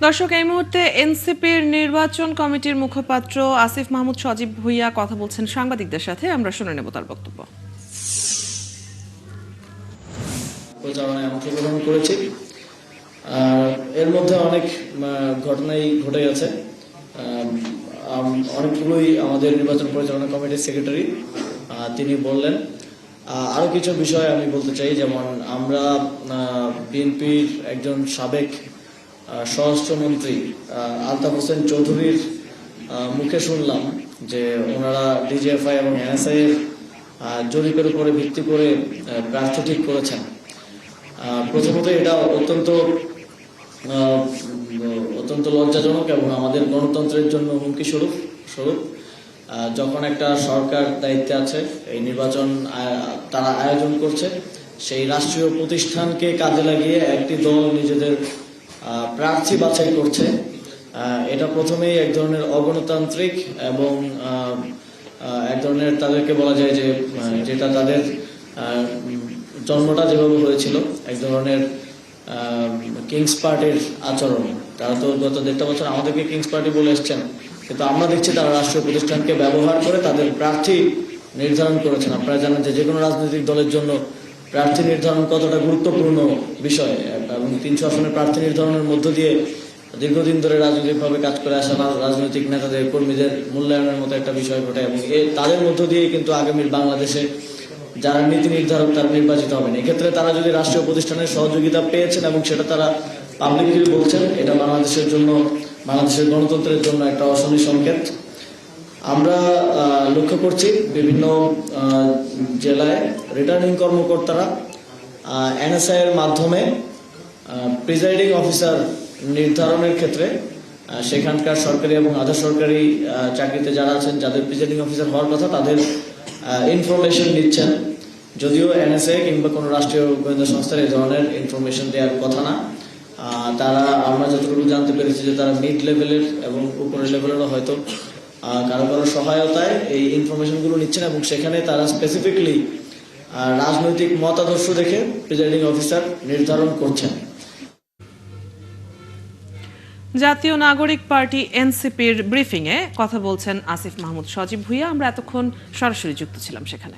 দর্শক, এই মুহূর্তে এনসিপির নির্বাচন কমিটির মুখপাত্র আসিফ মাহমুদ সজীব ভুইয়া কথা বলছেন সাংবাদিকদের সাথে। আমরা শুনে নেব তার বক্তব্য। প্রচারণায় অংশগ্রহণ করেছি। এর মধ্যে অনেক ঘটনাই ঘটে গেছে। অনেকগুলোই আমাদের নির্বাচন পরিচালনা কমিটির সেক্রেটারি তিনি বললেন। আরো কিছু বিষয় আমি বলতে চাই, যেমন আমরা বিএনপির একজন সাবেক স্বরাষ্ট্রমন্ত্রী আলতাফ হোসেন চৌধুরীর মুখে শুনলাম যে ওনারা ডিজিএফআই এবং এনএসআই এর জরিপের উপরে ভিত্তি করে প্রার্থী ঠিক করেছেন। প্রথমত এটা অত্যন্ত লজ্জাজনক এবং আমাদের গণতন্ত্রের জন্য হুমকি স্বরূপ। যখন একটা সরকার দায়িত্বে আছে, এই নির্বাচন তারা আয়োজন করছে, সেই রাষ্ট্রীয় প্রতিষ্ঠানকে কাজে লাগিয়ে একটি দল নিজেদের প্রার্থী বাছাই করছে, এটা প্রথমেই এক ধরনের অগণতান্ত্রিক এবং এক ধরনের তাদেরকে বলা যায় যে যেটা তাদের জন্মটা যেভাবে হয়েছিল এক ধরনের কিংস পার্টির আচরণ। তারা তো গত 1.5 বছর আমাদেরকে কিংস পার্টি বলে এসছেন, কিন্তু আমরা দেখছি তারা রাষ্ট্রীয় প্রতিষ্ঠানকে ব্যবহার করে তাদের প্রার্থী নির্ধারণ করেছেন। আপনারা জানেন যে কোনো রাজনৈতিক দলের জন্য প্রার্থী নির্ধারণ কতটা গুরুত্বপূর্ণ বিষয়, এবং 300 আসনের প্রার্থী নির্ধারণের মধ্য দিয়ে দীর্ঘদিন ধরে রাজনৈতিকভাবে কাজ করে আসা রাজনৈতিক নেতাদের কর্মীদের মূল্যায়নের মতো একটা বিষয় ঘটে, এবং তাদের মধ্য দিয়ে কিন্তু আগামীর বাংলাদেশে যারা নীতি নির্ধারক তারা নির্বাচিত হবেন। এক্ষেত্রে তারা যদি রাষ্ট্রীয় প্রতিষ্ঠানের সহযোগিতা পেয়েছেন এবং সেটা তারা পাবলিকলি বলছেন, এটা বাংলাদেশের জন্য, বাংলাদেশের গণতন্ত্রের জন্য একটা অশনি সংকেত। আমরা লক্ষ্য করছি বিভিন্ন জেলায় রিটার্নিং কর্মকর্তারা এনএসআই এর মাধ্যমে প্রিজাইডিং অফিসার নির্ধারণের ক্ষেত্রে সেখানকার সরকারি এবং আধা সরকারি চাকরিতে যারা আছেন, যাদের প্রিজাইডিং অফিসার হওয়ার কথা, তাদের ইনফরমেশন নিচ্ছেন। যদিও এনএসএ কিংবা কোনো রাষ্ট্রীয় গোয়েন্দা সংস্থার এই ধরনের ইনফরমেশন দেওয়ার কথা না। তারা, আমরা যতটুকু জানতে পেরেছি যে তারা মিড লেভেলের এবং উপরের লেভেলেরও হয়তো কারো কারো সহায়তায় এই ইনফরমেশনগুলো নিচ্ছেন, এবং সেখানে তারা স্পেসিফিকলি রাজনৈতিক মতাদর্শ দেখে প্রিজাইডিং অফিসার নির্ধারণ করছেন। জাতীয় নাগরিক পার্টি এনসিপির ব্রিফিংয়ে কথা বলছেন আসিফ মাহমুদ সজীব ভুইয়া। আমরা এতক্ষণ সরাসরি যুক্ত ছিলাম সেখানে।